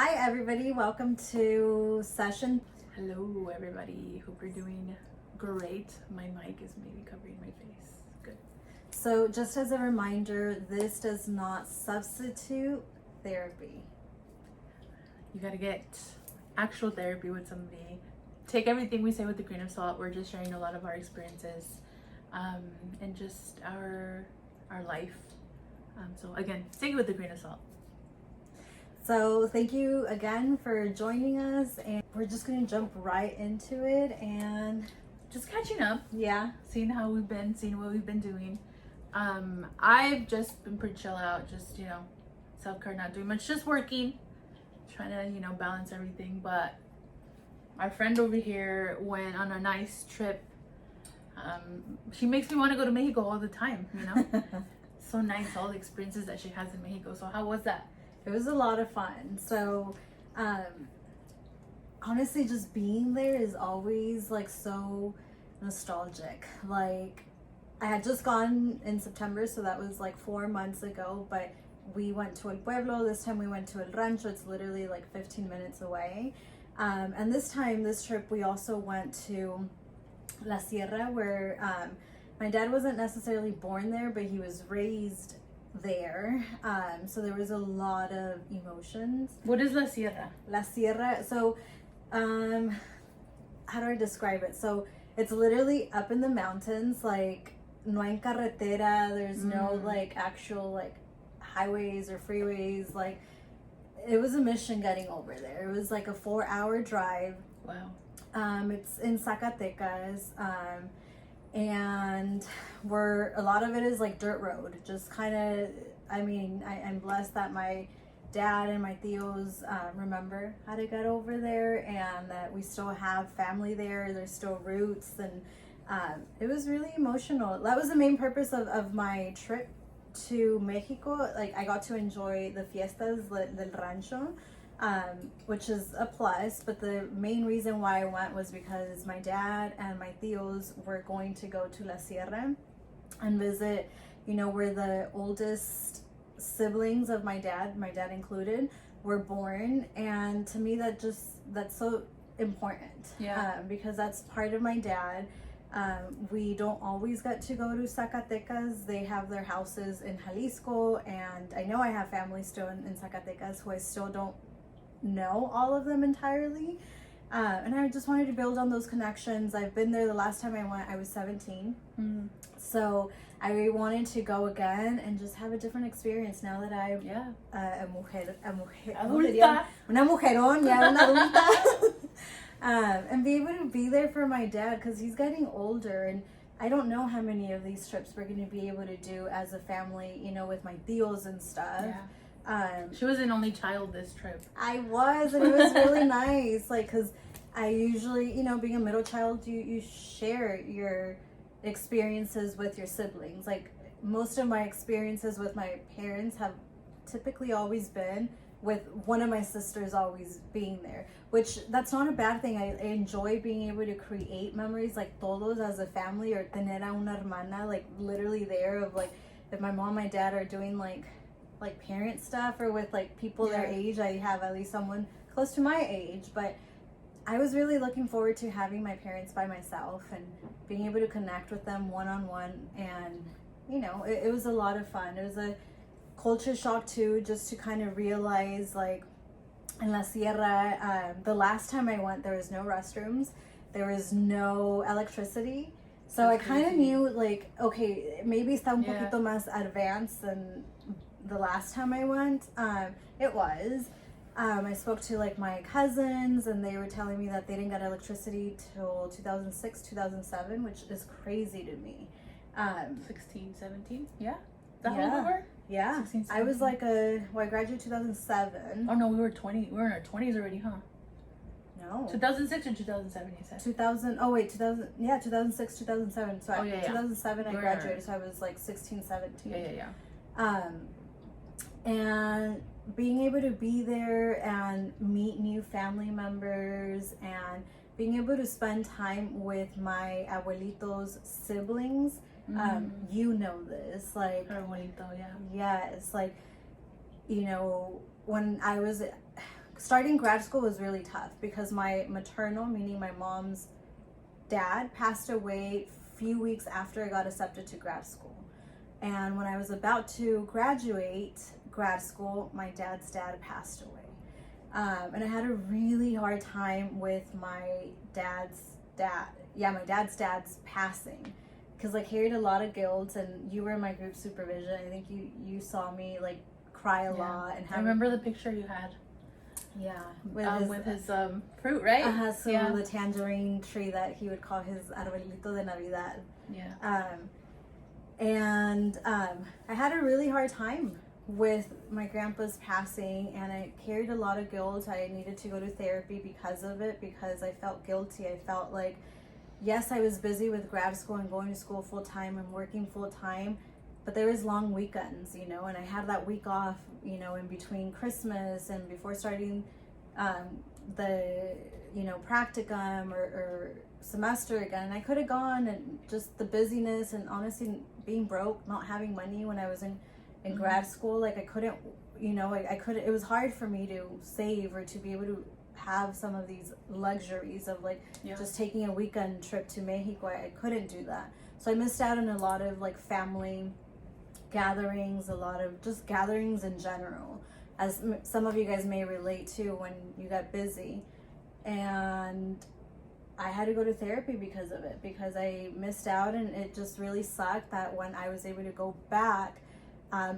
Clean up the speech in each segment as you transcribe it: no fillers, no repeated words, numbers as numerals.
Hi, everybody. Welcome to session. Hello, everybody. Hope you're doing great. My mic is maybe covering my face. Good. So, just as a reminder, this does not substitute therapy. You gotta get actual therapy with somebody. Take everything we say with a grain of salt. We're just sharing a lot of our experiences, and just our life. So again, take it with a grain of salt. So, thank you again for joining us, and we're just going to jump right into it. And Just catching up, yeah, seeing how we've been, seeing what we've been doing. I've just been pretty chill out, just self-care, not doing much, just working, trying to balance everything. But our friend over here went on a nice trip. She makes me want to go to Mexico all the time. So nice, all the experiences that she has in Mexico. So how was that? it was a lot of fun. So, honestly, just being there is always like so nostalgic. Like, I had just gone in September, so that was like 4 months ago, but we went to El Pueblo. This time we went to El Rancho. It's literally like 15 minutes away. And this trip, we also went to La Sierra, where my dad wasn't necessarily born there, but he was raised there. So there was a lot of emotions. What is La Sierra? La Sierra, so how do I describe it? So it's literally up in the mountains, like no hay carretera, there's no like actual like highways or freeways. Like, it was a mission getting over there. It was like a 4-hour drive. Wow. It's in Zacatecas, and a lot of it is like dirt road. Just kind of, I'm blessed that my dad and my tios remember how to get over there, and that we still have family there. There's still roots, and it was really emotional. That was the main purpose of my trip to Mexico. Like, I got to enjoy the fiestas del rancho, which is a plus, but the main reason why I went was because my dad and my tios were going to go to La Sierra and visit, where the oldest siblings of my dad included, were born. And to me, that's so important. Yeah. Because that's part of my dad. We don't always get to go to Zacatecas. They have their houses in Jalisco, and I know I have family still in Zacatecas who I still don't know all of them entirely. And I just wanted to build on those connections. I've been there. The last time I went, I was 17. Mm-hmm. So I really wanted to go again and just have a different experience now that I'm a mujer, Adulta. una mujerón, una adulta. And be able to be there for my dad, because he's getting older, and I don't know how many of these trips we're going to be able to do as a family, with my tios and stuff. Yeah. She was an only child this trip. I was, and it was really nice, like, because I usually, being a middle child, you share your experiences with your siblings. Like, most of my experiences with my parents have typically always been with one of my sisters always being there, which that's not a bad thing. I enjoy being able to create memories, like todos as a family, or tener a una hermana, like literally there, of like if my mom, my dad are doing like parent stuff, or with like people their age, I have at least someone close to my age. But I was really looking forward to having my parents by myself and being able to connect with them one-on-one, and it was a lot of fun. It was a culture shock too, just to kind of realize, like, in La Sierra, the last time I went, there was no restrooms, there was no electricity. So I kind of knew, like, okay, maybe está un poquito más advanced than the last time I went. It was. I spoke to like my cousins, and they were telling me that they didn't get electricity till 2006, 2007, which is crazy to me. 16, 17? Yeah? That whole over? Yeah. 16, I was like I graduated 2007. Oh no, we were 20. We were in our 20s already, huh? No. 2006 or 2007, you said? 2000. Oh wait, 2000. Yeah, 2006, 2007. So 2007 I Right. graduated, so I was like 16, 17. Yeah. And being able to be there and meet new family members, and being able to spend time with my abuelito's siblings. This, like, Her abuelito, yeah. yes, like, when I was starting grad school was really tough because my maternal, meaning my mom's dad, passed away a few weeks after I got accepted to grad school. And when I was about to graduate grad school, my dad's dad passed away. And I had a really hard time with my dad's dad's passing, because I carried a lot of guilt, and you were in my group supervision. I think you saw me like cry a lot. And I remember the picture you had. Yeah, with his fruit, right? So the tangerine tree that he would call his arbolito de Navidad. Yeah. I had a really hard time with my grandpa's passing, and I carried a lot of guilt. I needed to go to therapy because of it, because I felt guilty. I felt like, yes, I was busy with grad school and going to school full time and working full time, but there was long weekends, and I had that week off, in between Christmas and before starting the practicum or semester again. And I could have gone, and just the busyness and honestly being broke, not having money when I was in grad school, like I couldn't, I couldn't, it was hard for me to save or to be able to have some of these luxuries of just taking a weekend trip to Mexico. I couldn't do that. So I missed out on a lot of like family gatherings, a lot of just gatherings in general, as some of you guys may relate to when you got busy. And I had to go to therapy because of it, because I missed out, and it just really sucked that when I was able to go back,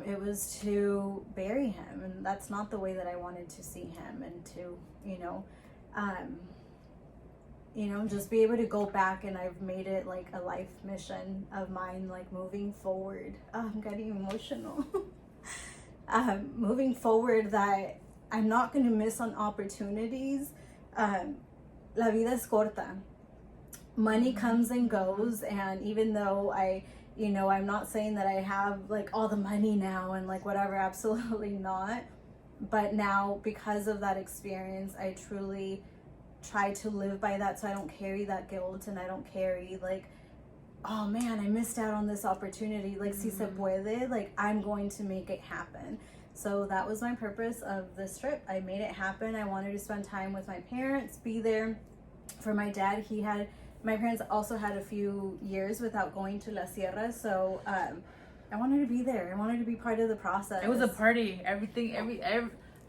it was to bury him, and that's not the way that I wanted to see him, and to, just be able to go back. And I've made it like a life mission of mine, like moving forward. Oh, I'm getting emotional. Moving forward, that I'm not going to miss on opportunities. La vida es corta. Money comes and goes, and even though I'm not saying that I have like all the money now and like whatever, absolutely not. But now, because of that experience, I truly try to live by that, so I don't carry that guilt, and I don't carry like, oh man, I missed out on this opportunity. Like, si se puede, like I'm going to make it happen. So that was my purpose of this trip. I made it happen. I wanted to spend time with my parents, be there for my dad. My parents also had a few years without going to La Sierra, so I wanted to be there. I wanted to be part of the process. It was a party. Everything, every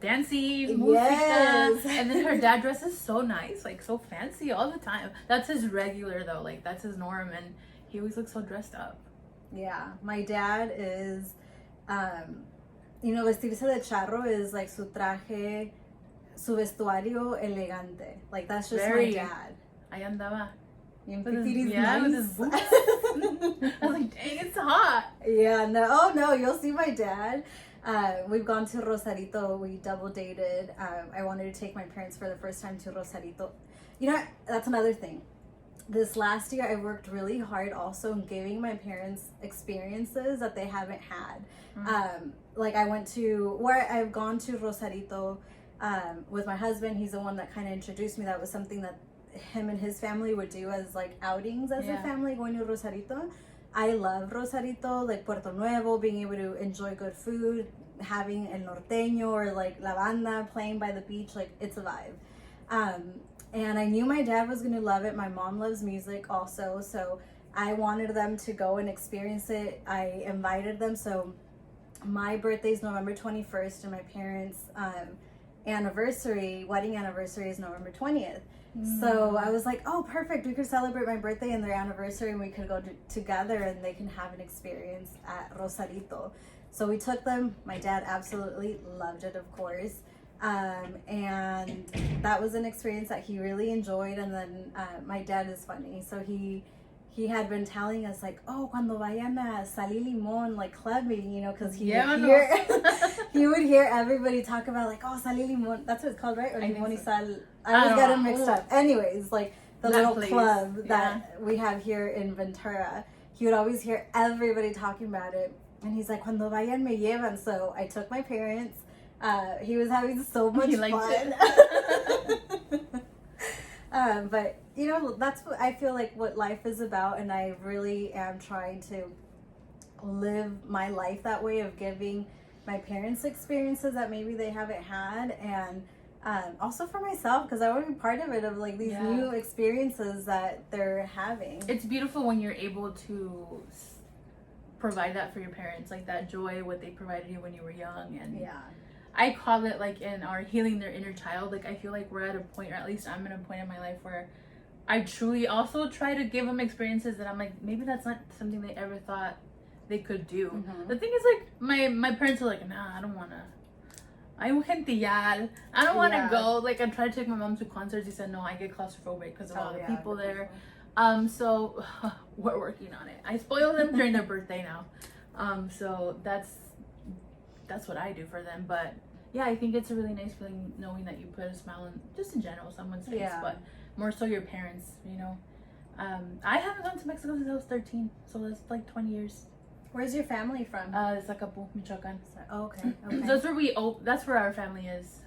dancing, music, yes. And then her dad dresses so nice, like so fancy all the time. That's his regular though, like that's his norm, and he always looks so dressed up. Yeah, my dad is, vestirse de charro is like su traje, su vestuario elegante. Like that's just my dad. Ahí andaba. With his boots. I was like, dang, it's hot. Yeah, no, you'll see my dad. We've gone to Rosarito. We double dated. I wanted to take my parents for the first time to Rosarito. That's another thing. This last year, I worked really hard also in giving my parents experiences that they haven't had. Like I've gone to Rosarito with my husband. He's the one that kind of introduced me. That was something that him and his family would do as like outings as a family, going to Rosarito. I love Rosarito, like Puerto Nuevo, being able to enjoy good food, having El Norteño or like La Banda playing by the beach, like it's a vibe. And I knew my dad was gonna love it. My mom loves music also, so I wanted them to go and experience it. I invited them. So my birthday is November 21st, and my parents' wedding anniversary is November 20th. So I was like, oh, perfect. We could celebrate my birthday and their anniversary, and we could go together, and they can have an experience at Rosarito. So we took them. My dad absolutely loved it, of course. And that was an experience that he really enjoyed. And then my dad is funny. So he had been telling us like, oh, cuando vayan a Sal y Limón, like club meeting, because he would hear everybody talk about like, oh, Sal y Limón. That's what it's called, right? Or Limón y Sal. I always get them mixed up. Anyways, like the little club that we have here in Ventura. He would always hear everybody talking about it. And he's like, cuando vayan me llevan. So I took my parents. He was having so much fun. But that's what I feel like what life is about, and I really am trying to live my life that way, of giving my parents experiences that maybe they haven't had, and Also for myself, because I want to be part of it, of like these new experiences that they're having. It's beautiful when you're able to provide that for your parents, like that joy, what they provided you when you were young. And I call it like in our healing their inner child. Like I feel like we're at a point, or at least I'm at a point in my life where I truly also try to give them experiences that I'm like, maybe that's not something they ever thought they could do. The thing is, like my parents are like, nah, I don't wanna. I'm gentillal. I don't want to go. Like, I tried to take my mom to concerts. He said, no, I get claustrophobic because of all the people there. So we're working on it. I spoil them during their birthday now. So that's what I do for them. But yeah, I think it's a really nice feeling knowing that you put a smile on, just in general, someone's face, but more so your parents, you know. I haven't gone to Mexico since I was 13. So that's like 20 years. Where's your family from? Zacapu, Michoacan. Oh, okay. So that's where our family is.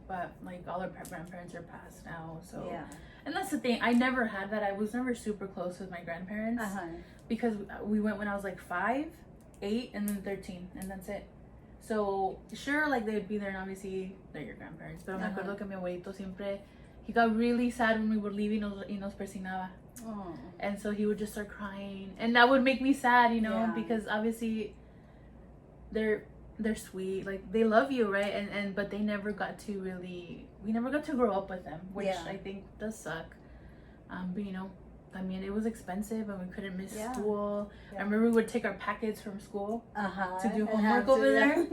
But like all our grandparents are passed now. So and that's the thing. I never had that. I was never super close with my grandparents because we went when I was like 5, 8, and then 13, and that's it. So sure, like they'd be there, and obviously they're your grandparents. Pero me acuerdo que mi abuelito siempre, he got really sad when we were leaving y nos persignaba. Oh. And so he would just start crying, and that would make me sad, you know, because obviously they're sweet, like they love you, right? And but they never got to we never got to grow up with them, which I think does suck. But you know, I mean, it was expensive and we couldn't miss school. I remember we would take our packets from school to do homework over there.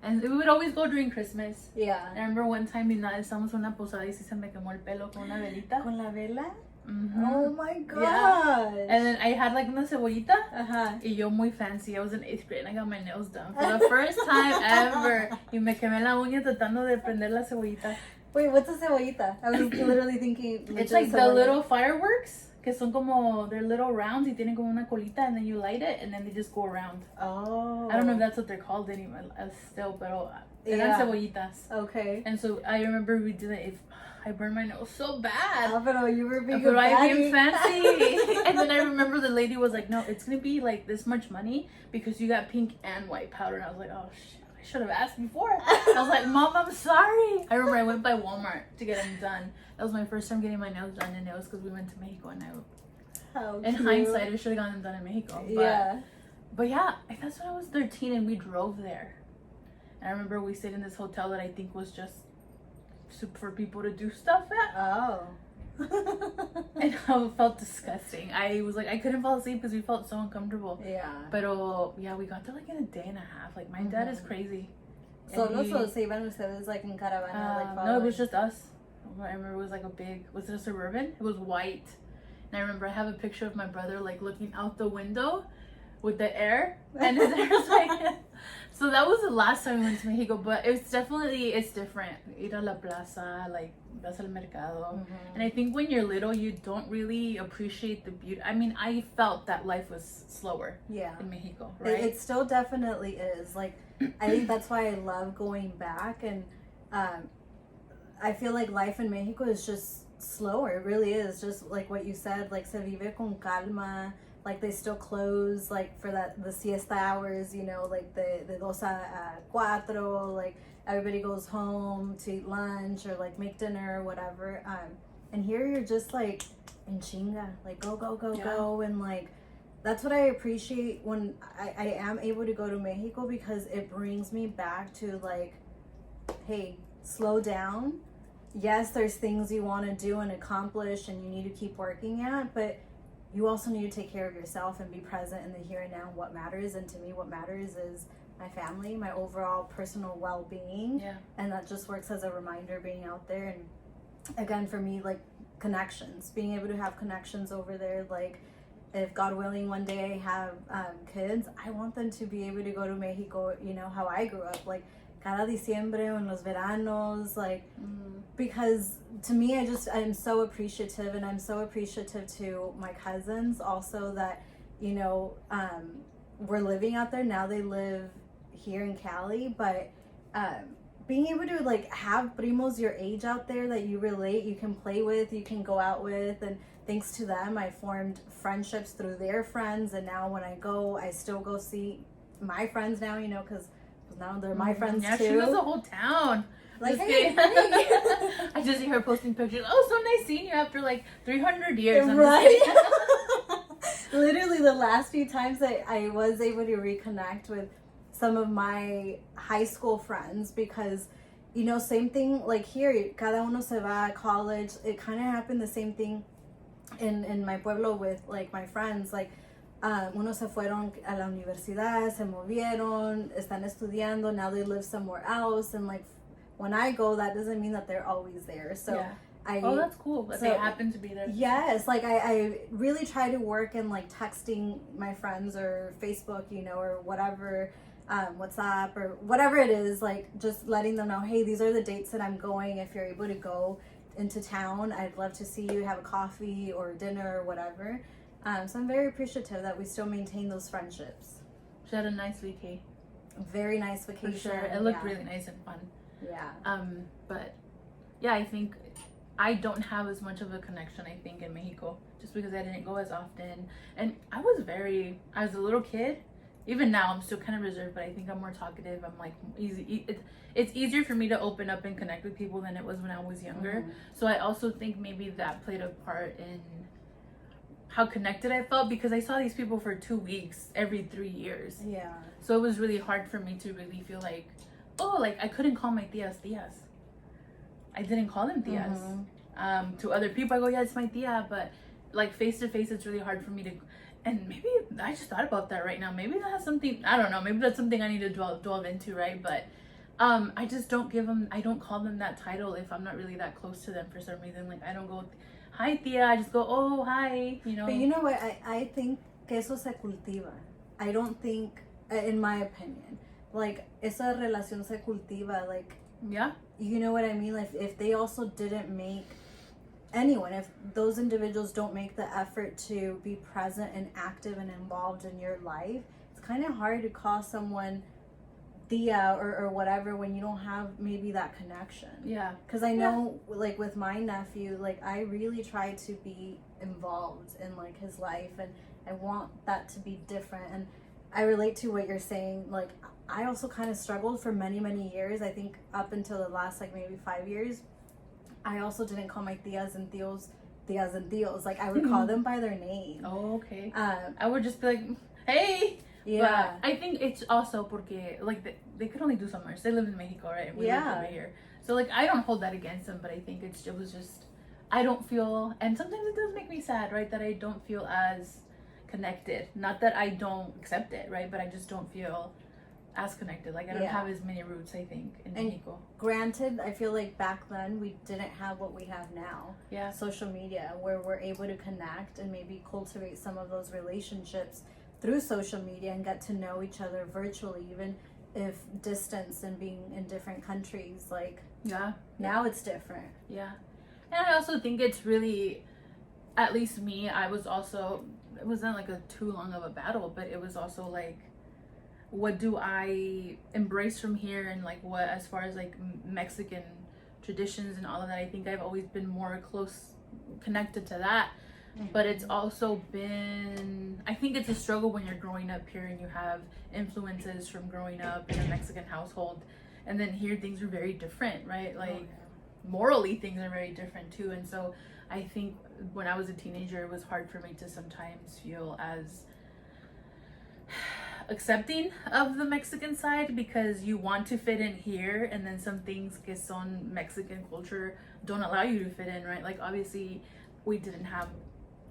And we would always go during Christmas. I remember one time estábamos en una posada y se me quemó el pelo con una velita. ¿Con la vela? Oh my god! And then I had like una cebollita. Y yo muy fancy. I was in 8th grade and I got my nails done for the first time ever. Y me quemé la uña tratando de prender la cebollita. Wait, what's a cebollita? I was literally thinking. It's like the little fireworks. Que son como, they're little rounds y tienen como una colita, and then you light it and then they just go around. Oh. I don't know if that's what they're called anymore still, pero eran cebollitas. Okay. And so I remember we did it. I burned my nose so bad. Oh, pero you were being fancy. And then I remember the lady was like, no, it's gonna be like this much money because you got pink and white powder. And I was like, oh shit, I should have asked before. I was like, Mom, I'm sorry. I remember I went by Walmart to get them done. That was my first time getting my nails done, and it was because we went to Mexico, and in hindsight, I should have gotten them done in Mexico. But yeah, that's when I was 13 and we drove there. And I remember we stayed in this hotel that I think was just for people to do stuff at. Oh. And I felt disgusting. I was like, I couldn't fall asleep because we felt so uncomfortable. But yeah, we got there like in a day and a half. Like my dad is crazy. So no solo se iban ustedes like in caravana, like no, it was just us. I remember it was like was it a Suburban? It was white. And I remember I have a picture of my brother like looking out the window with the air, and his hair was like. So that was the last time we went to Mexico, but it's different. Ir a la plaza, like Plaza del Mercado. And I think when you're little, you don't really appreciate the beauty. I mean, I felt that life was slower in Mexico, right? It still definitely is. Like, I think that's why I love going back, and I feel like life in Mexico is just slower. It really is. Just like what you said, like se vive con calma. Like they still close like for the siesta hours, you know, like the 2 a 4, like everybody goes home to eat lunch or like make dinner or whatever. And here you're just like in chinga, like go, and like that's what I appreciate when I am able to go to Mexico, because it brings me back to like, hey, slow down. Yes, there's things you want to do and accomplish and you need to keep working at, but you also need to take care of yourself and be present in the here and now, what matters. And to me, what matters is my family, my overall personal well-being. And that just works as a reminder being out there. And again, for me, like connections, being able to have connections over there. Like if God willing, one day I have kids, I want them to be able to go to Mexico, you know, how I grew up, like cada diciembre en los veranos, like, because to me, I'm so appreciative, and I'm so appreciative to my cousins also that, you know, we're living out there now. They live here in Cali, but being able to like have primos your age out there that you relate, you can play with, you can go out with, and thanks to them, I formed friendships through their friends, and now when I go, I still go see my friends now, you know, because now they're my friends too. She knows the whole town. Like, Just hey, kidding. hey. I just see her posting pictures. Oh, so nice seeing you after like 300 years. I'm just Right? kidding. Literally, the last few times that I was able to reconnect with some of my high school friends, because, you know, same thing, like here, cada uno se va, college. It kind of happened the same thing in my pueblo with, like, my friends. Like, unos se fueron a la universidad, se movieron, están estudiando, now they live somewhere else. And, like, when I go, that doesn't mean that they're always there. So Yeah. I... Oh, that's cool that So- they happen to be there. Yes, like I really try to work in, like, texting my friends or Facebook, you know, or whatever, WhatsApp or whatever it is, like, just letting them know, hey, these are the dates that I'm going. If you're able to go into town, I'd love to see you, have a coffee or dinner or whatever. So I'm very appreciative that we still maintain those friendships. She had a nice VK. Very nice For vacation. sure. It looked yeah. really nice and fun. Yeah. But yeah, I think I don't have as much of a connection, I think, in Mexico, just because I didn't go as often. And I was as a little kid, even now I'm still kind of reserved, but I think I'm more talkative. I'm like it's easier for me to open up and connect with people than it was when I was younger. Mhm. So I also think maybe that played a part in how connected I felt, because I saw these people for 2 weeks every 3 years. Yeah. So it was really hard for me to really feel like, oh, like I couldn't call my tias. I didn't call them tias. Mhm. To other people, I go, yeah, it's my tia, but like face to face, it's really hard for me to. And maybe I just thought about that right now. Maybe that has something. I don't know. Maybe that's something I need to delve into, right? But I just don't give them. I don't call them that title if I'm not really that close to them for some reason. Like I don't go, hi tia. I just go, oh hi. You know. But you know what? I think que eso se cultiva. I don't think, in my opinion, like, esa relación se cultiva. Like, Yeah. you know what I mean? Like, if they also didn't make anyone, if those individuals don't make the effort to be present and active and involved in your life, it's kind of hard to call someone tia or whatever when you don't have maybe that connection. Yeah. Because I know, like, with my nephew, like, I really try to be involved in, like, his life, and I want that to be different. And I relate to what you're saying. Like, I also kind of struggled for many, many years. I think up until the last, like, maybe 5 years, I also didn't call my tias and tios. Like, I would call them by their name. Oh, okay. I would just be like, hey. Yeah. But I think it's also porque like they could only do summers. They live in Mexico, right? We live over here. So like I don't hold that against them, but I think it was just I don't feel, and sometimes it does make me sad, right? That I don't feel as connected. Not that I don't accept it, right? But I just don't feel as connected. Like I don't have as many roots, I think, in Mexico. Granted, I feel like back then we didn't have what we have now. Yeah. Social media, where we're able to connect and maybe cultivate some of those relationships through social media and get to know each other virtually, even if distance and being in different countries. Like, Yeah. now it's different. Yeah. And I also think it's really, at least me, I was also, it wasn't like a too long of a battle, but it was also like, what do I embrace from here, and like what, as far as like Mexican traditions and all of that, I think I've always been more connected to that. But it's also been, I think it's a struggle when you're growing up here and you have influences from growing up in a Mexican household, and then here things are very different, right? Like morally things are very different too. And so I think when I was a teenager, it was hard for me to sometimes feel as accepting of the Mexican side, because you want to fit in here, and then some things que son Mexican culture don't allow you to fit in, right? Like obviously we didn't have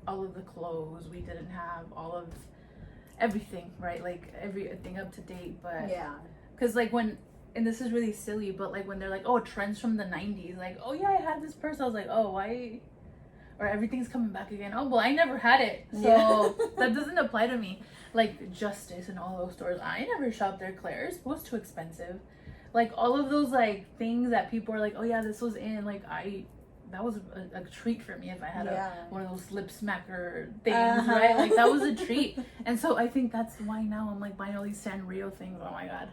all of the clothes, we didn't have all of everything, right? Like everything up to date. But Yeah. because like when, and this is really silly, but like when they're like, oh, trends from the 90s, like, oh yeah, I had this purse, I was like, oh, why, or everything's coming back again, oh well, I never had it, so that doesn't apply to me. Like Justice and all those stores, I never shopped there. Claire's was too expensive. Like all of those like things that people are like, oh yeah, this was in, like that was a treat for me if I had one of those lip smacker things, right? Like that was a treat. And so I think that's why now I'm like buying all these Sanrio things. Oh my god,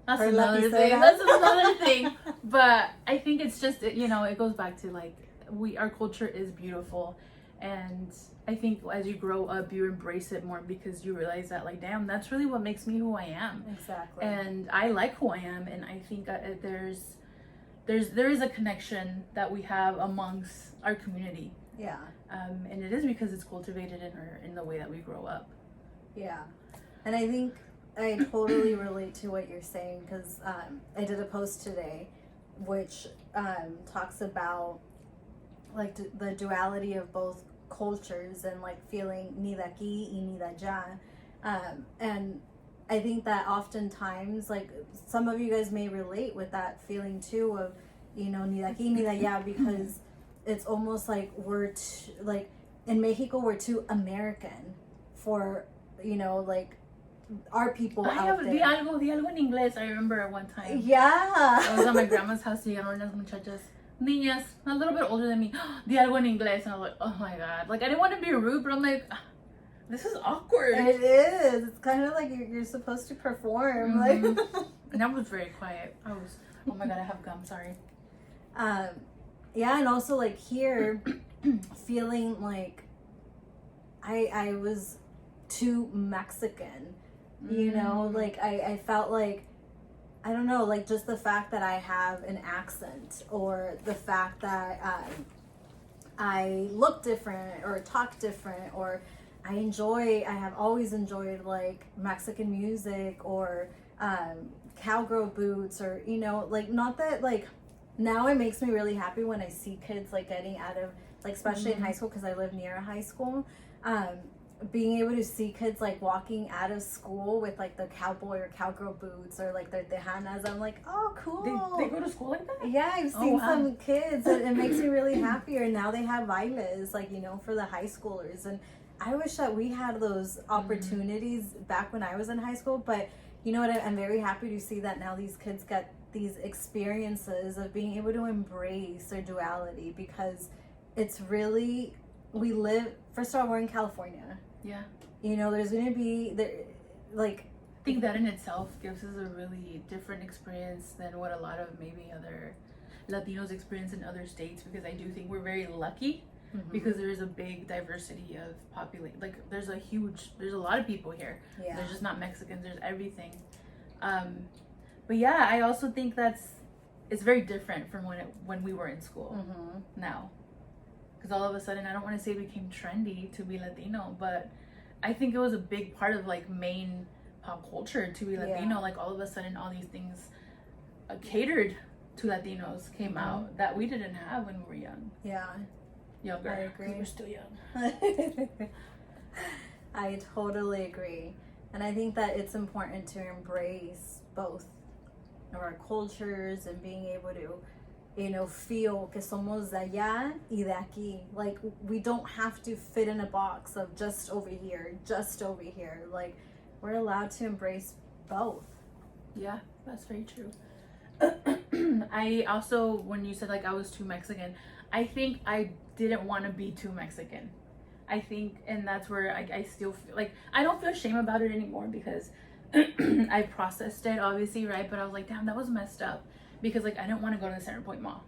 that's another thing. That's another thing. But I think it's just, you know, it goes back to like our culture is beautiful, and I think as you grow up you embrace it more, because you realize that like, damn, that's really what makes me who I am. Exactly. And I like who I am, and I think there's, there is a connection that we have amongst our community. Yeah. And it is because it's cultivated in the way that we grow up. Yeah. And I think I totally relate to what you're saying, because I did a post today which talks about like the duality of both cultures and like feeling ni de aquí y ni de allá. And I think that oftentimes, like, some of you guys may relate with that feeling too of, you know, ni de aquí ni de allá, because it's almost like like in Mexico we're too American for, you know, like our people out there. Di algo en inglés. I remember at one time. Yeah. I was at my grandma's house y llegaron unas muchachas, niñas, a little bit older than me. Di algo en inglés. And I was like, oh my god. Like, I didn't want to be rude, but I'm like, this is awkward. It is. It's kind of like you're supposed to perform. Mm-hmm. Like. And I was very quiet. Oh my god, I have gum. Sorry. Yeah, and also like here, feeling like I was too Mexican. You know, like I felt like, I don't know, like just the fact that I have an accent, or the fact that I look different or talk different, or I have always enjoyed like Mexican music, or cowgirl boots, or, you know, like, not that, like, now it makes me really happy when I see kids like getting out of, like, especially in high school, because I live near a high school, being able to see kids like walking out of school with like the cowboy or cowgirl boots, or like their tejanas. I'm like, oh, cool. They go to school like that? Yeah, I've seen some kids, and it makes me really happy. Or now they have bailes, like, you know, for the high schoolers. And I wish that we had those opportunities back when I was in high school. But you know what? I'm very happy to see that now these kids get these experiences of being able to embrace their duality, because it's really, we live, first of all, we're in California. Yeah. You know, there's going to be, like... I think that in itself gives us a really different experience than what a lot of maybe other Latinos experience in other states, because I do think we're very lucky, because there is a big diversity of population. Like, there's a lot of people here. Yeah. There's just not Mexicans, there's everything. But yeah, I also think it's very different from when we were in school now. Because all of a sudden, I don't want to say it became trendy to be Latino, but I think it was a big part of like main pop culture to be Latino. Like, all of a sudden, all these things catered to Latinos came out that we didn't have when we were young. Yeah. Younger. I agree. We were still young. I totally agree. And I think that it's important to embrace both of our cultures, and being able to, you know, feel que somos de allá y de aquí. Like, we don't have to fit in a box of just over here. Like, we're allowed to embrace both. Yeah, that's very true. I also, when you said like I was too Mexican, I think I didn't want to be too Mexican. I think, and that's where I still feel like, I don't feel shame about it anymore, because I processed it, obviously, right? But I was like, damn, that was messed up. Because, like, I didn't want to go to the Center Point Mall.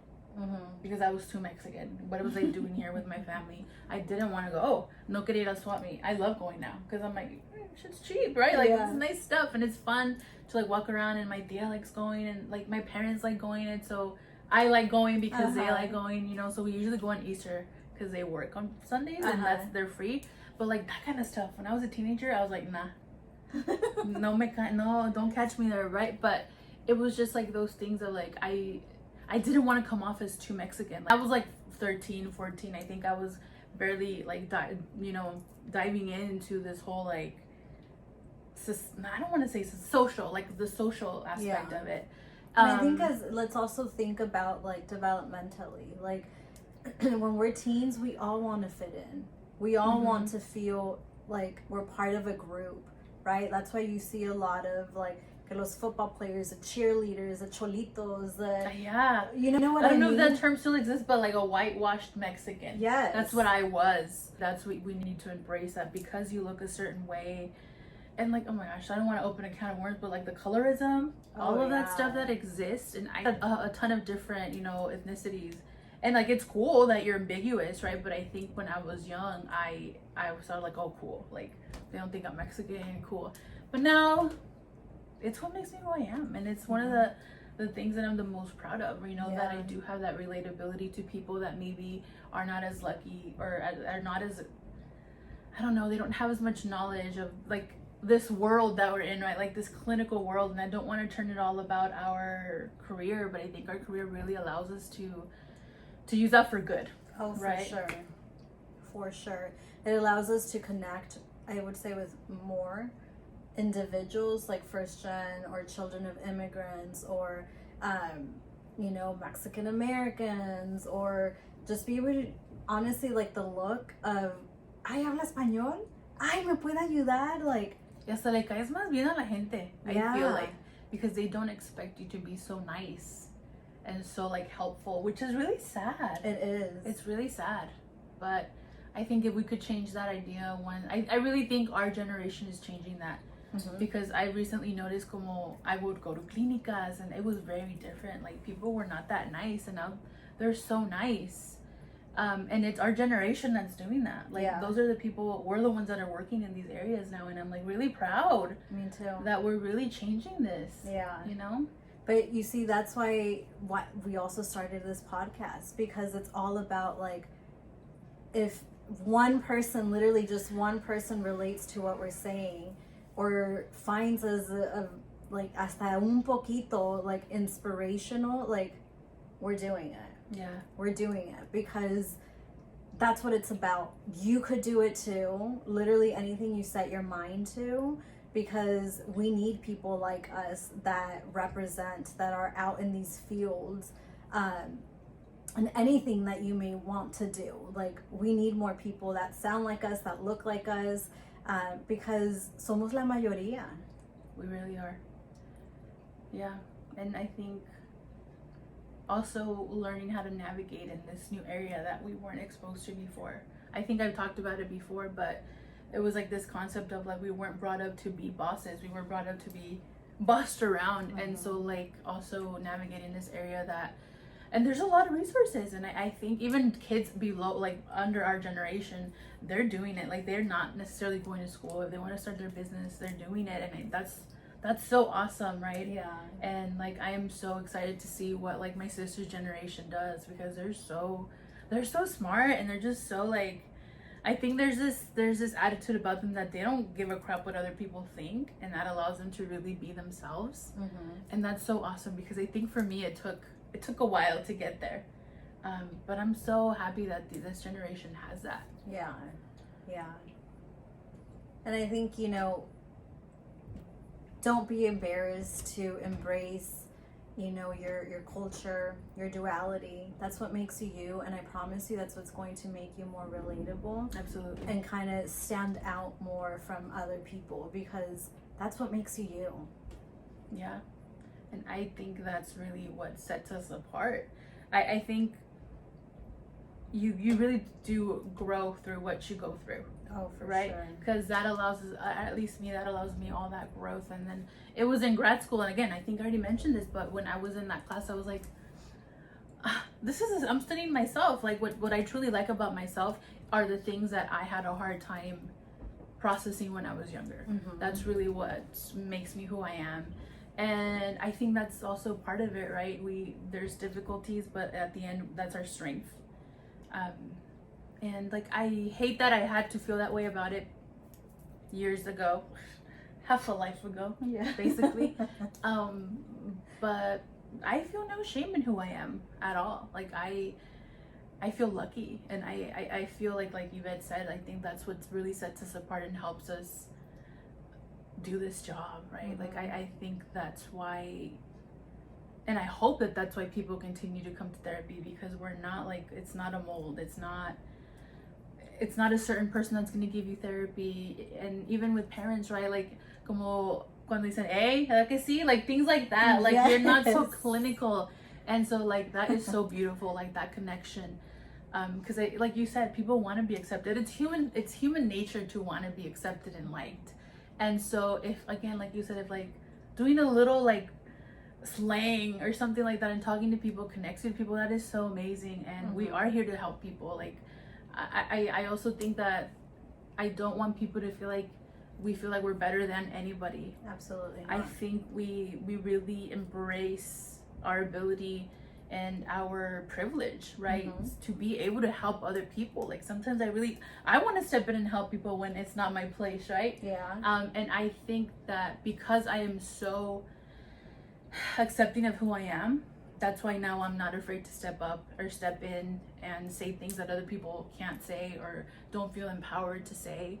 Because I was too Mexican. What was I doing here with my family? I didn't want to go. Oh, no quería ir al swap meet. I love going now. Because I'm like, shit's cheap, right? Like, it's nice stuff. And it's fun to, like, walk around. And my tia likes going. And, like, my parents like going. And so I like going because they like going, you know. So we usually go on Easter because they work on Sundays. And they're free. But, like, that kind of stuff. When I was a teenager, I was like, nah. No, don't catch me there, right? But it was just like those things of like, I didn't want to come off as too Mexican. I was like 13, 14. I think I was barely like, diving into this whole like, I don't want to say social, like the social aspect of it. And I think let's also think about like developmentally, like when we're teens, we all want to fit in. We all want to feel like we're part of a group. Right? That's why you see a lot of like los football players, the cheerleaders, the cholitos, you know what I mean? I don't know if that term still exists, but like a whitewashed Mexican. Yes. That's what I was. That's what we need to embrace, that because you look a certain way. And like, oh my gosh, I don't want to open a can of worms, but like the colorism, all of that stuff that exists. And I had a ton of different, you know, ethnicities. And like, it's cool that you're ambiguous, right? But I think when I was young, I was sort of like, oh, cool. Like, they don't think I'm Mexican, cool. But now, it's what makes me who I am. And it's one of the the things that I'm the most proud of, you know, that I Yeah. do have that relatability to people that maybe are not as lucky or are not as, I don't know, they don't have as much knowledge of like this world that we're in, right? Like this clinical world. And I don't want to turn it all about our career, but I think our career really allows us to use that for good. Oh, for Right. sure. For sure. It allows us to connect, I would say, with more individuals like first gen or children of immigrants or, you know, Mexican Americans, or just be able to, honestly, like the look of, ay, habla español? Ay, ¿me puede ayudar? Like, Y hasta le caes más bien a la gente, I feel Yeah. like, because they don't expect you to be so nice and so like helpful, which is really sad. it is. It's really sad. But I think if we could change that idea, I really think our generation is changing that. Mhm. Because I recently noticed como I would go to clínicas and it was very different. Like people were not that nice and now they're so nice. And it's our generation that's doing that. Like Yeah. those are the people, we're the ones that are working in these areas now, and I'm like really proud Me too. that we're really changing this. Yeah. You know? But you see, that's why we also started this podcast, because it's all about like, if one person, literally just one person, relates to what we're saying or finds us a like hasta un poquito like inspirational, like we're doing it. Yeah. We're doing it because that's what it's about. You could do it too. Literally anything you set your mind to, because we need people like us that represent, that are out in these fields, and anything that you may want to do. Like, we need more people that sound like us, that look like us, because somos la mayoría. We really are. Yeah. And I think also learning how to navigate in this new area that we weren't exposed to before. I think I've talked about it before, but it was like this concept of like we weren't brought up to be bosses. We were brought up to be bossed around. Mm-hmm. And so like also navigating this area that, and there's a lot of resources, and I think even kids below, like under our generation, they're doing it. Like they're not necessarily going to school. If they want to start their business, they're doing it, and that's so awesome, right? Yeah. And like I am so excited to see what like my sister's generation does, because they're so smart, and they're just so like, I think there's this attitude about them that they don't give a crap what other people think, and that allows them to really be themselves. Mm-hmm. And that's so awesome, because I think for me it took a while to get there, but I'm so happy that this generation has that. Yeah. Yeah. And I think, you know, don't be embarrassed to embrace, you know, your culture, your duality. That's what makes you you, and I promise you that's what's going to make you more relatable Absolutely. and kind of stand out more from other people, because that's what makes you you. Yeah. And I think that's really what sets us apart. I think you really do grow through what you go through. Oh, for Right? sure. Because that allows us, at least me, that allows me all that growth. And then it was in grad school, and again, I think I already mentioned this, but when I was in that class, I was like, I'm studying myself. Like what I truly like about myself are the things that I had a hard time processing when I was younger. Mm-hmm. That's really what makes me who I am. And I think that's also part of it, right? There's difficulties, but at the end, that's our strength. And like, I hate that I had to feel that way about it years ago, half a life ago, Yeah. basically. But I feel no shame in who I am at all. Like I feel lucky, and I feel like Yvette said, I think that's what really sets us apart and helps us do this job, right? Mm-hmm. Like I think that's why, and I hope that that's why people continue to come to therapy, because we're not like, it's not a mold, it's not a certain person that's going to give you therapy. And even with parents, right? Like como cuando dicen, hey, ¿verdad que sí? Like things like that, like you're not so Yes. clinical. And so like that is so beautiful, like that connection. Because like you said, people want to be accepted. It's human nature to want to be accepted and liked. And so if, again, like you said, if like doing a little like slang or something like that and talking to people connects with people, that is so amazing. And we are here to help people. Like I also think that I don't want people to feel like we feel like we're better than anybody. Absolutely I not. think we really embrace our ability and our privilege, right? To be able to help other people. Like sometimes I want to step in and help people when it's not my place, right? Yeah. And I think that because I am so accepting of who I am, that's why now I'm not afraid to step up or step in and say things that other people can't say or don't feel empowered to say.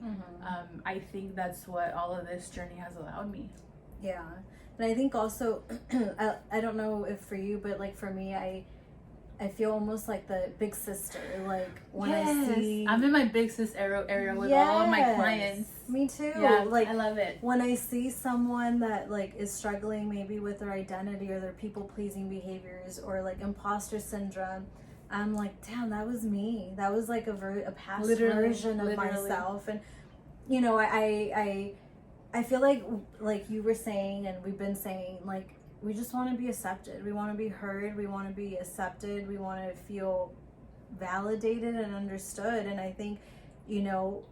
I think that's what all of this journey has allowed me. Yeah. And I think also, I don't know if for you, but like for me, I feel almost like the big sister. Like when I see, I'm in my big sis area with all of my clients. Me too. Yeah, like I love it. When I see someone that like is struggling maybe with their identity or their people pleasing behaviors or like imposter syndrome, I'm like, damn, that was me. That was like a past version of myself. And you know, I feel like you were saying and we've been saying, like, we just want to be accepted. We want to be heard. We want to be accepted. We want to feel validated and understood. And I think, you know,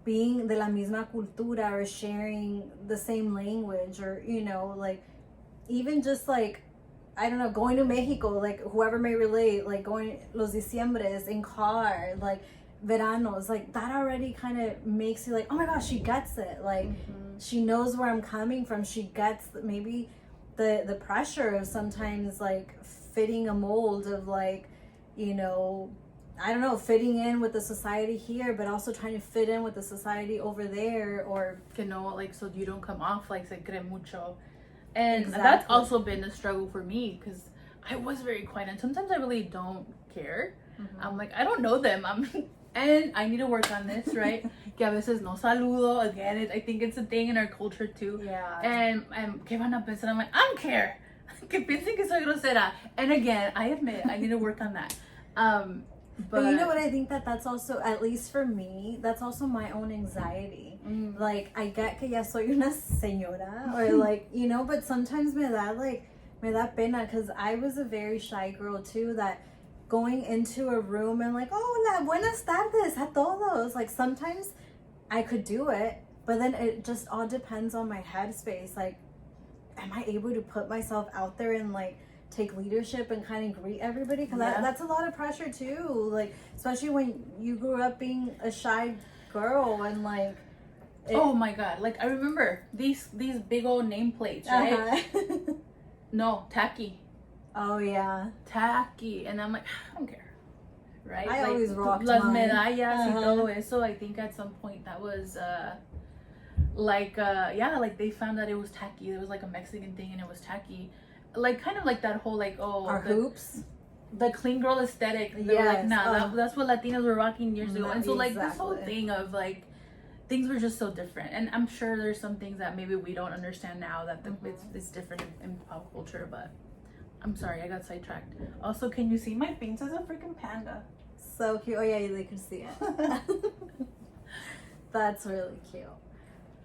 being de la misma cultura or sharing the same language or, you know, like, even just like, I don't know, going to Mexico, like, whoever may relate, like, going los diciembres in car, like, veranos, like, that already kind of makes you like, oh my gosh, she gets it. Like, she knows where I'm coming from. She gets maybe the pressure of sometimes like fitting a mold of like, you know, I don't know, fitting in with the society here, but also trying to fit in with the society over there, or you know, like, so you don't come off like se cree mucho. And that's also been a struggle for me because I was very quiet and sometimes I really don't care. I'm like, I don't know them. And I need to work on this, right? Que a veces no saludo. Again, I think it's a thing in our culture too. Yeah. And ¿qué van a pensar? I'm like, I don't care. Que piensen que soy grosera. And again, I admit I need to work on that. But you know what? I think that's also, at least for me, that's also my own anxiety. Like, I get que ya soy una señora, or like, you know, but sometimes me da pena, because I was a very shy girl too, that going into a room and like, oh, hola, buenas tardes a todos. Like, sometimes I could do it, but then it just all depends on my headspace. Like, am I able to put myself out there and like take leadership and kind of greet everybody? Because that's a lot of pressure too. Like, especially when you grew up being a shy girl and like. Oh my God! Like, I remember these big old nameplates, right? No, tacky. Oh yeah, tacky, and I'm like, I don't care, right? I like, always rocked las mine. medallas y todo eso. I think at some point that was like they found that it was tacky. It was like a Mexican thing, and it was tacky, like kind of like that whole like our hoops, the clean girl aesthetic. They were like, nah, that's what Latinos were rocking years ago, and so like this whole thing of like things were just so different. And I'm sure there's some things that maybe we don't understand now that it's different in pop culture, but. I'm sorry, I got sidetracked. Also, can you see my face as a freaking panda? So cute. Oh yeah, they can see it. That's really cute.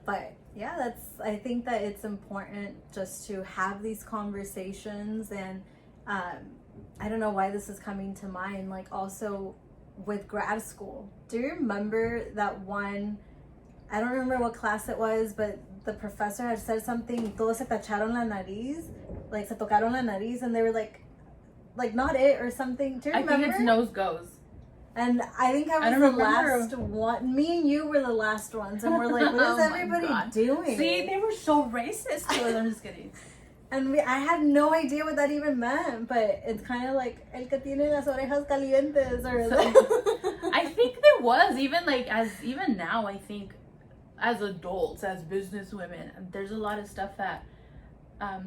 But yeah, I think that it's important just to have these conversations. And I don't know why this is coming to mind, like also with grad school. Do you remember that one, I don't remember what class it was, but the professor had said something, todos se tacharon la nariz, like se tocaron la nariz, and they were like not it or something. Do you remember? I think it's nose goes. And I think I was the last one. Me and you were the last ones, and we're like, what is everybody doing? See, they were so racist to us. I'm just kidding. And I had no idea what that even meant, but it's kind of like el que tiene las orejas calientes, or like. I think there was even now. I think as adults, as business women, there's a lot of stuff that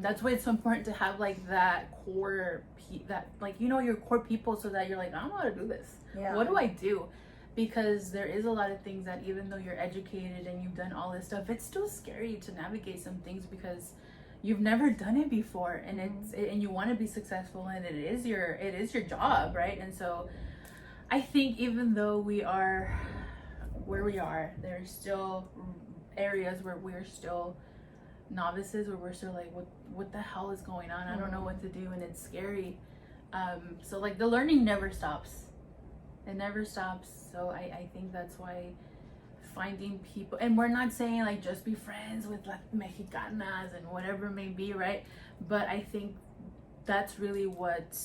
that's why it's so important to have like that core that like, you know, your core people, so that you're like, I don't know how to do this. What do I do? Because there is a lot of things that even though you're educated and you've done all this stuff, it's still scary to navigate some things because you've never done it before, and and you want to be successful, and it is your job, right? And so I think even though we are where we are, there's still areas where we're still novices, where we're still like, what the hell is going on? I don't know what to do, and it's scary. So like the learning never stops. It never stops. So I think that's why finding people, and we're not saying like just be friends with like Mexicanas and whatever it may be, right? But I think that's really what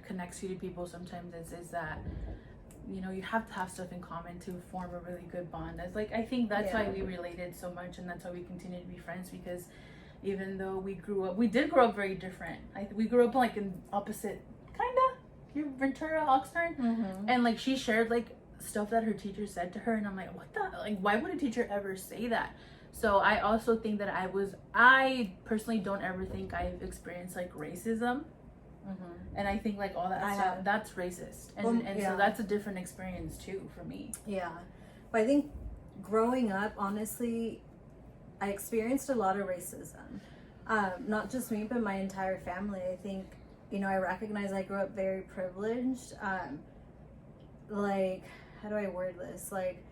connects you to people sometimes is that, you know, you have to have stuff in common to form a really good bond. It's like, I think that's why we related so much, and that's why we continue to be friends, because even though we did grow up very different. We grew up like in opposite, kinda, you're Ventura, Oxnard, and like she shared like stuff that her teacher said to her, and I'm like, what the, like, why would a teacher ever say that? So I also think that I personally don't ever think I've experienced like racism. And I think like all that stuff, that's racist, and so that's a different experience too for me. Yeah, but I think growing up, honestly, I experienced a lot of racism. Not just me, but my entire family. I think, you know, I recognize I grew up very privileged. Like, how do I word this? Like,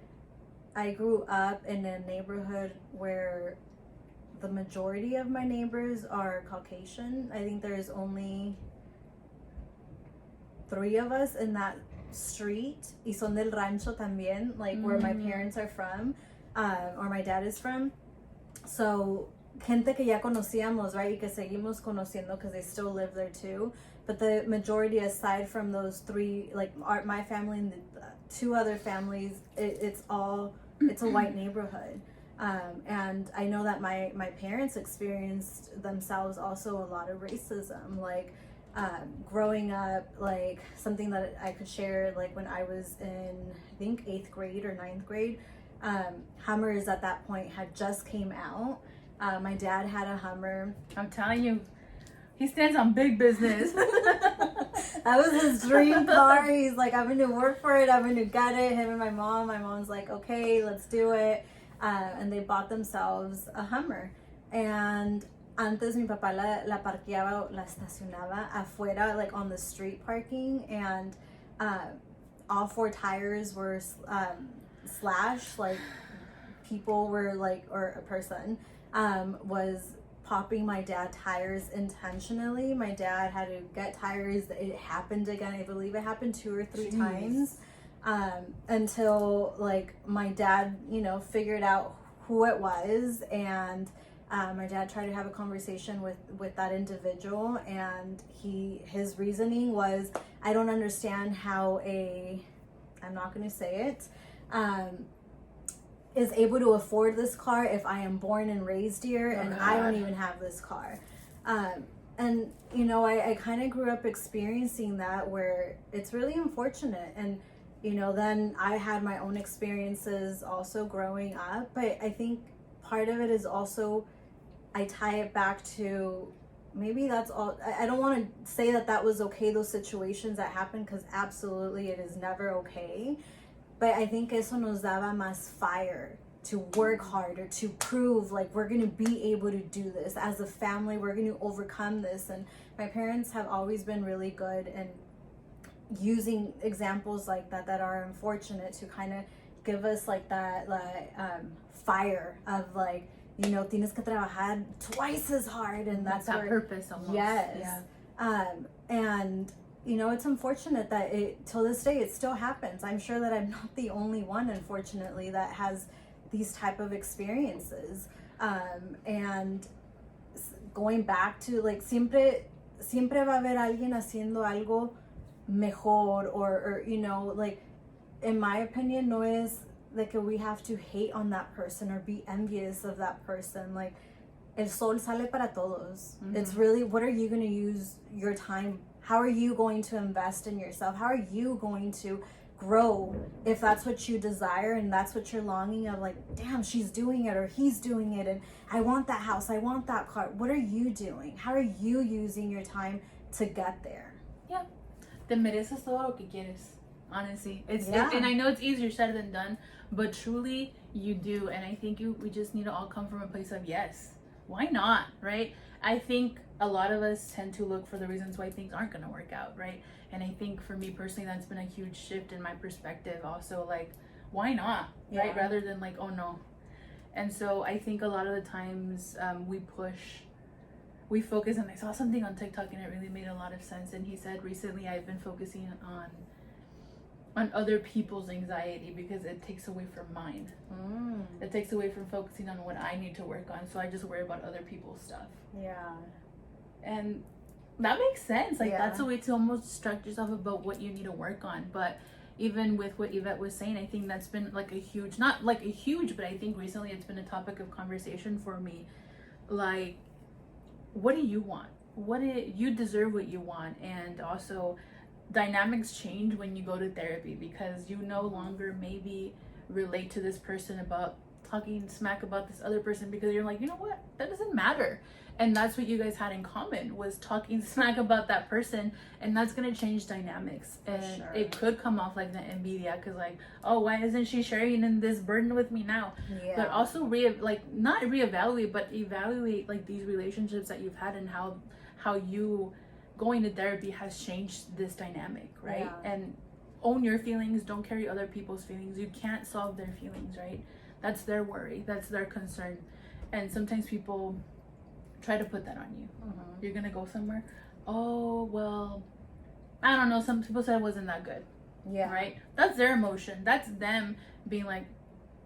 I grew up in a neighborhood where the majority of my neighbors are Caucasian. I think there's only 3 of us in that street. Y son del rancho también, like where my parents are from, or my dad is from. So, gente que ya conocíamos, right? Y que seguimos conociendo because they still live there too. But the majority, aside from those 3, like my family and the 2 other families, it's a white neighborhood. And I know that my parents experienced themselves also a lot of racism. Like, growing up, like something that I could share, like when I was in, I think 8th grade or 9th grade, Hummers at that point had just came out. My dad had a Hummer. I'm telling you, he stands on big business. That was his dream car. He's like, I'm going to work for it. I'm going to get it. Him and my mom's like, okay, let's do it. And they bought themselves a Hummer. And antes mi papá la parqueaba, la estacionaba afuera, like on the street parking. And all 4 tires were slashed. Like, people were like, or a person was popping my dad tires intentionally. My dad had to get tires. It happened again. I believe it happened 2 or 3 times, until like my dad, you know, figured out who it was, and my dad tried to have a conversation with that individual, and his reasoning was, I don't understand how I'm not going to say it, is able to afford this car if I am born and raised here, and I don't even have this car. And, you know, I kind of grew up experiencing that, where it's really unfortunate. And, you know, then I had my own experiences also growing up. But I think part of it is also, I tie it back to, maybe that's all. I don't want to say that was okay, those situations that happened, because absolutely it is never okay. But I think eso nos daba más fire to work harder, to prove like we're going to be able to do this. As a family, we're going to overcome this. And my parents have always been really good in using examples like that are unfortunate to kind of give us like that fire of like, you know, tienes que trabajar twice as hard. And that's that where, purpose almost. Yes. Yeah. And you know, it's unfortunate that till this day, it still happens. I'm sure that I'm not the only one, unfortunately, that has these type of experiences. And going back to, like, siempre va a haber alguien haciendo algo mejor, or you know, like, in my opinion, no es de que we have to hate on that person or be envious of that person. Like, el sol sale para todos. It's really, what are you going to use your time? How are you going to invest in yourself? How are you going to grow if that's what you desire and that's what you're longing of? Like, damn, she's doing it or he's doing it, and I want that house, I want that car. What are you doing? How are you using your time to get there? Yeah. Te mereces todo lo que quieres. Honestly, and I know it's easier said than done, but truly you do. And I think we just need to all come from a place of yes. Why not, right? I think a lot of us tend to look for the reasons why things aren't going to work out, right? And I think for me personally, that's been a huge shift in my perspective also, like, why not, right? Rather than like, oh no. And so I think a lot of the times we focus, and I saw something on TikTok and it really made a lot of sense. And he said, recently I've been focusing on other people's anxiety because it takes away from mine. It takes away from focusing on what I need to work on. So I just worry about other people's stuff. Yeah. And that makes sense. Like, Yeah. that's a way to almost instruct yourself about what you need to work on. But even with what Yvette was saying, I think that's been like a huge, not like a huge, but I think recently it's been a topic of conversation for me. Like, what do you want? You deserve what you want. And also, dynamics change when you go to therapy, because you no longer maybe relate to this person about talking smack about this other person, because you're like, you know what, that doesn't matter. And that's what you guys had in common, was talking smack about that person, and that's gonna change dynamics. And Sure. it could come off like the envidia, because like, oh, why isn't she sharing in this burden with me now? Yeah. But also not reevaluate, but evaluate like these relationships that you've had, and how you going to therapy has changed this dynamic, right? Yeah. And own your feelings. Don't carry other people's feelings. You can't solve their feelings, right? That's their worry, that's their concern. And sometimes people try to put that on you. Mhm. You're gonna go somewhere, oh well, I don't know, some people said it wasn't that good. Yeah. Right? That's their emotion. That's them being like,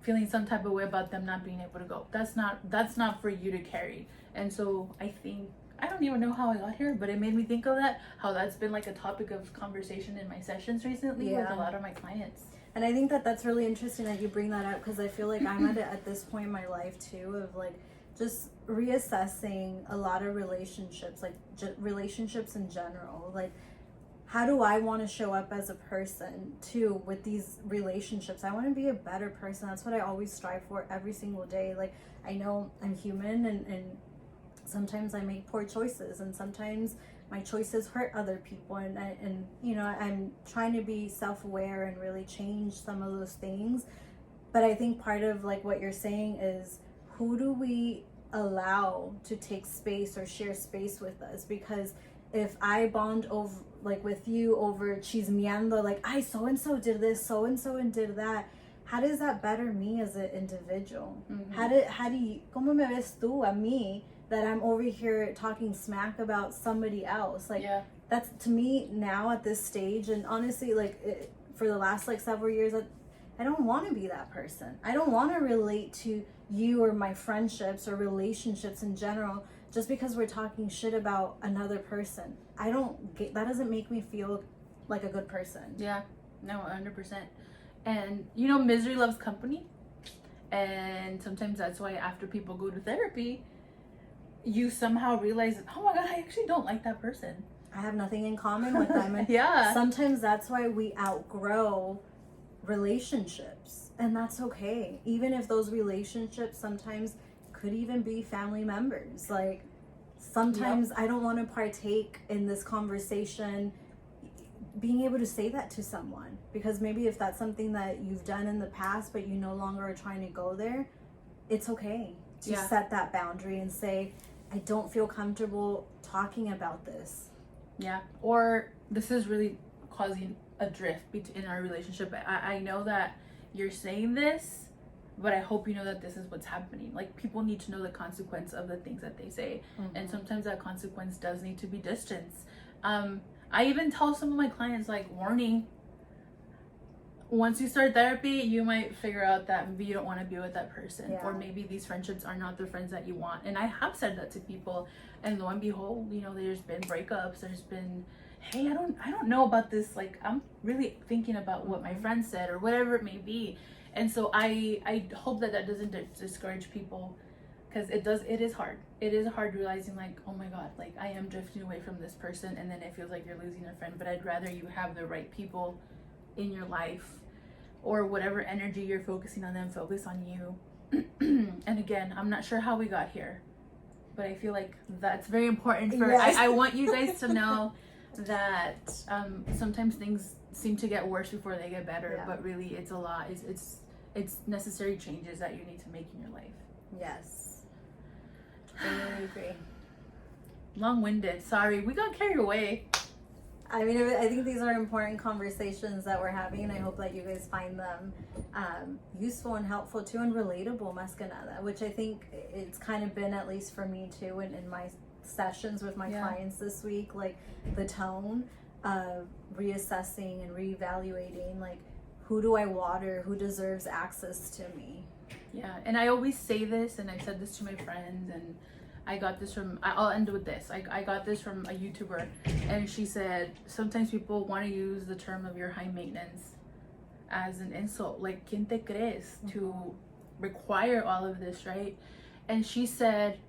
feeling some type of way about them not being able to go. That's not for you to carry. And so I think, I don't even know how I got here, but it made me think of that, how that's been like a topic of conversation in my sessions recently with Yeah. a lot of my clients. And I think that that's really interesting that you bring that up, because I feel like I'm at this point in my life too, of like just reassessing a lot of relationships, like relationships in general. Like, how do I want to show up as a person too with these relationships? I want to be a better person. That's what I always strive for every single day. Like, I know I'm human, and sometimes I make poor choices, and sometimes my choices hurt other people, and you know, I'm trying to be self-aware and really change some of those things. But I think part of like what you're saying is, who do we allow to take space or share space with us? Because if I bond over like with you over chismeando, like, I so and so did this, so and did that, how does that better me as an individual? Mhm. How do you, como me ves tú a mí, that I'm over here talking smack about somebody else? Like, Yeah. that's, to me now at this stage, and honestly, like for the last like several years, I don't want to be that person. I don't want to relate to you or my friendships or relationships in general just because we're talking shit about another person. That doesn't make me feel like a good person. Yeah, no, 100%. And you know, misery loves company. And sometimes that's why after people go to therapy, you somehow realize, oh my God, I actually don't like that person. I have nothing in common with them. And Yeah. sometimes that's why we outgrow relationships. And that's okay. Even if those relationships sometimes could even be family members. Like, sometimes I don't want to partake in this conversation, being able to say that to someone, because maybe if that's something that you've done in the past but you no longer are trying to go there, it's okay to set that boundary and say, I don't feel comfortable talking about this. Yeah. Or this is really causing a drift in our relationship. I know that you're saying this, but I hope you know that this is what's happening. Like, people need to know the consequence of the things that they say. Mm-hmm. And sometimes that consequence does need to be distance. I even tell some of my clients, like, warning, once you start therapy, you might figure out that maybe you don't want to be with that person, or maybe these friendships are not the friends that you want. And I have said that to people, and lo and behold, you know, there's been breakups, there's been, hey, I don't know about this, like, I'm really thinking about what my friend said, or whatever it may be. And so I hope that doesn't discourage people, because it is hard realizing, like, oh my God, like, I am drifting away from this person, and then it feels like you're losing a friend. But I'd rather you have the right people in your life, or whatever energy you're focusing on them, focus on you. And again, I'm not sure how we got here, but I feel like that's very important for I want you guys to know that sometimes things seem to get worse before they get better, but really it's a lot. It's necessary changes that you need to make in your life. Yes, I really agree. Long-winded, sorry, we got carried away. I mean, I think these are important conversations that we're having, and I hope that you guys find them useful and helpful too, and relatable, más que nada, which I think it's kind of been, at least for me too, in my sessions with my clients this week, like the tone of reassessing and reevaluating, like, who do I water, who deserves access to me. Yeah, and I always say this, and I've said this to my friends, and I got this from, I'll end with this. I got this from a YouTuber, and she said sometimes people want to use the term of you're high maintenance as an insult. Like, ¿quién te crees to require all of this, right? And she said,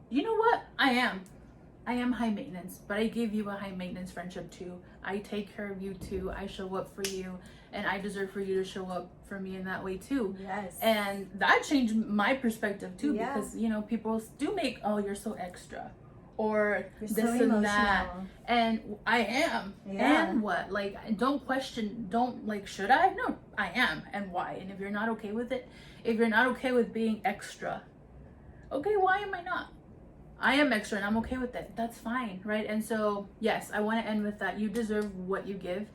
you know what? I am high maintenance, but I give you a high maintenance friendship too. I take care of you too. I show up for you, and I deserve for you to show up for me in that way too. Yes. And that changed my perspective too, Yeah. because you know, people do make, oh, you're so extra, or You're this so and emotional. that, and I am. Yeah. And what? Like, don't question, don't like, should I? No, I am. And why? And if you're not okay with it, if you're not okay with being extra, okay, why am I not? I am extra and I'm okay with it. That's fine, right? And so, yes, I want to end with that. You deserve what you give.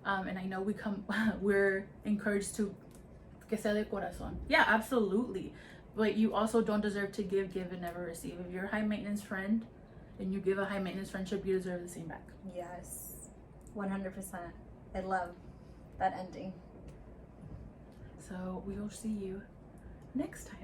And I know we're encouraged to que sea de corazón. Yeah, absolutely. But you also don't deserve to give and never receive. If you're a high maintenance friend and you give a high maintenance friendship, you deserve the same back. Yes. 100%. I love that ending. So we will see you next time.